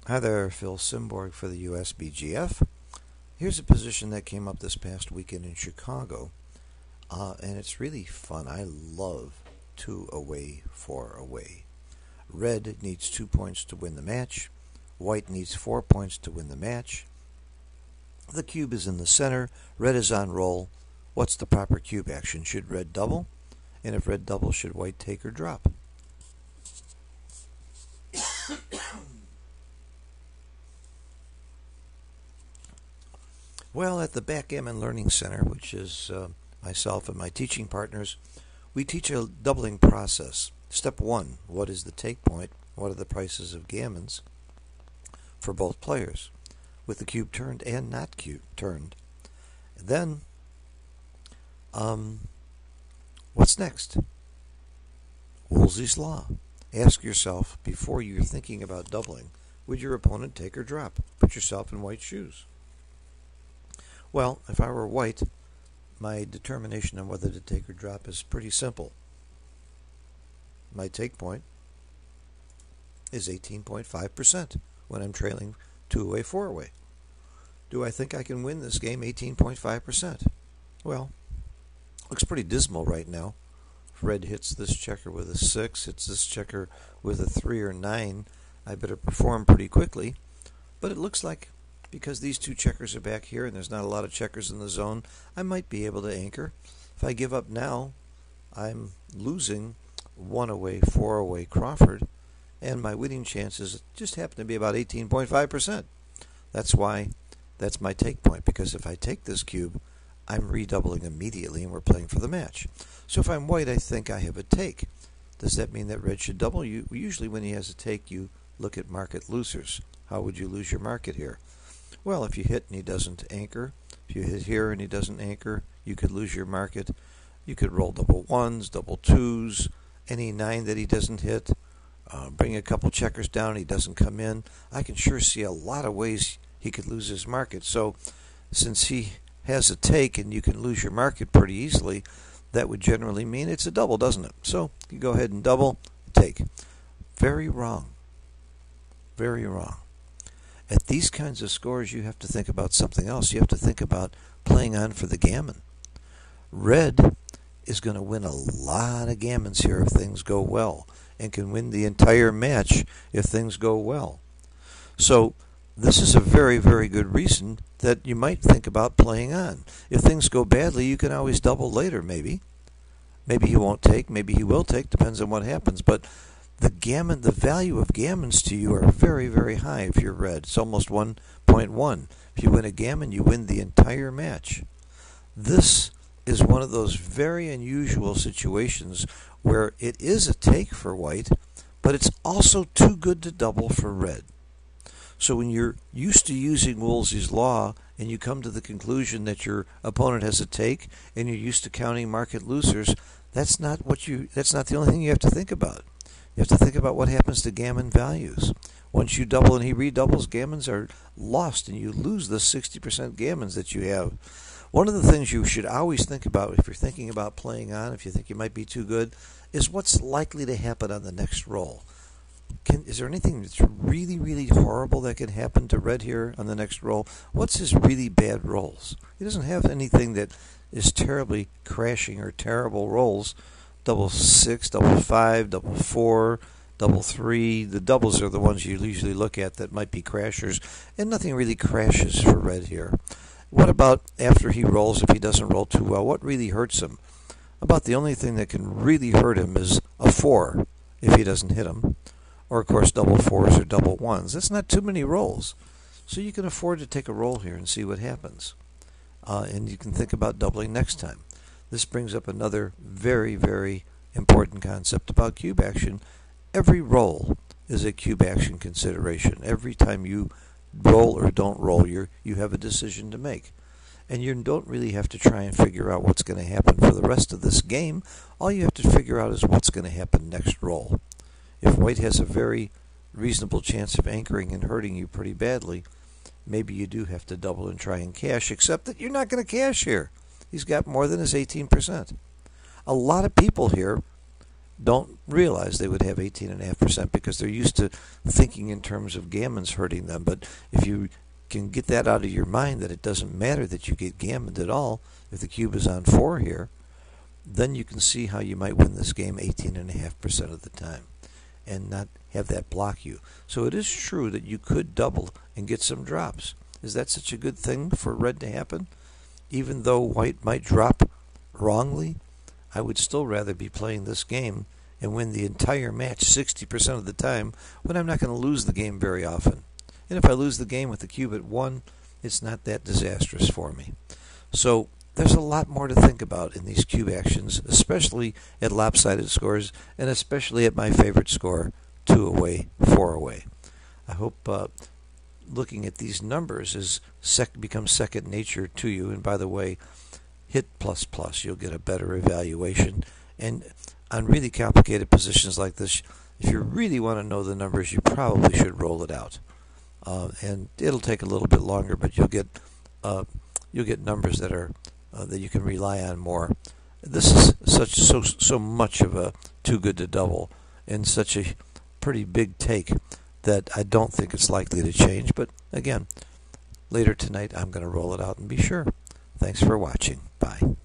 Hi there, Phil Simborg for the USBGF. Here's a position that came up this past weekend in Chicago, and it's really fun. I love 2 away, 4 away. Red needs 2 points to win the match. White needs 4 points to win the match. The cube is in the center. Red is on roll. What's the proper cube action? Should red double? And if red doubles, should white take or drop? Well, at the Backgammon Learning Center, which is myself and my teaching partners, we teach a doubling process. Step 1, what is the take point? What are the prices of gammons for both players, with the cube turned and not cube turned? Then, what's next? Woolsey's Law. Ask yourself, before you're thinking about doubling, would your opponent take or drop? Put yourself in white shoes. Well, if I were white, my determination on whether to take or drop is pretty simple. My take point is 18.5% when I'm trailing 2 away, 4 away. Do I think I can win this game 18.5%? Well, looks pretty dismal right now. If red hits this checker with a 6, hits this checker with a 3 or 9, I better perform pretty quickly. But it looks like, because these 2 checkers are back here and there's not a lot of checkers in the zone, I might be able to anchor. If I give up now, I'm losing 1 away, 4 away Crawford, and my winning chances just happen to be about 18.5%. That's why that's my take point, because if I take this cube, I'm redoubling immediately and we're playing for the match. So if I'm white, I think I have a take. Does that mean that red should double? Usually when he has a take, you look at market losers. How would you lose your market here? Well, if you hit and he doesn't anchor, if you hit here and he doesn't anchor, you could lose your market. You could roll double 1s, double 2s, any 9 that he doesn't hit, bring a couple checkers down and he doesn't come in. I can sure see a lot of ways he could lose his market. So since he has a take and you can lose your market pretty easily, that would generally mean it's a double, doesn't it? So you go ahead and double, take. Very wrong. Very wrong. At these kinds of scores, you have to think about something else. You have to think about playing on for the gammon. Red is going to win a lot of gammons here if things go well, and can win the entire match if things go well. So this is a very, very good reason that you might think about playing on. If things go badly, you can always double later, maybe. Maybe he won't take, maybe he will take, depends on what happens. But the value of gammons to you are very, very high if you're red. It's almost 1.1. If you win a gammon, you win the entire match. This is one of those very unusual situations where it is a take for white, but it's also too good to double for red. So when you're used to using Woolsey's Law and you come to the conclusion that your opponent has a take and you're used to counting market losers, that's not the only thing you have to think about. You have to think about what happens to gammon values. Once you double and he redoubles, gammons are lost and you lose the 60% gammons that you have. One of the things you should always think about if you're thinking about playing on, if you think you might be too good, is what's likely to happen on the next roll. Is there anything that's really, really horrible that can happen to red here on the next roll? What's his really bad rolls? He doesn't have anything that is terribly crashing or terrible rolls. Double 6, double 5, double 4, double 3. The doubles are the ones you usually look at that might be crashers, and nothing really crashes for red here. What about after he rolls, if he doesn't roll too well? What really hurts him? About the only thing that can really hurt him is a 4 if he doesn't hit him. Or, of course, double 4s or double 1s. That's not too many rolls. So you can afford to take a roll here and see what happens. And you can think about doubling next time. This brings up another very, very important concept about cube action. Every roll is a cube action consideration. Every time you roll or don't roll, you have a decision to make. And you don't really have to try and figure out what's going to happen for the rest of this game. All you have to figure out is what's going to happen next roll. If white has a very reasonable chance of anchoring and hurting you pretty badly, maybe you do have to double and try and cash, except that you're not going to cash here. He's got more than his 18%. A lot of people here don't realize they would have 18.5% because they're used to thinking in terms of gammons hurting them. But if you can get that out of your mind that it doesn't matter that you get gammoned at all if the cube is on 4 here, then you can see how you might win this game 18.5% of the time and not have that block you. So it is true that you could double and get some drops. Is that such a good thing for red to happen? Even though white might drop wrongly, I would still rather be playing this game and win the entire match 60% of the time when I'm not going to lose the game very often. And if I lose the game with the cube at 1, it's not that disastrous for me. So there's a lot more to think about in these cube actions, especially at lopsided scores, and especially at my favorite score, 2 away, 4 away. I hope looking at these numbers becomes second nature to you. And by the way, hit ++. You'll get a better evaluation. And on really complicated positions like this, if you really want to know the numbers, you probably should roll it out. And it'll take a little bit longer, but you'll get numbers that are that you can rely on more. This is so much of a too good to double, and such a pretty big take that I don't think it's likely to change. But again, later tonight I'm going to roll it out and be sure. Thanks for watching. Bye.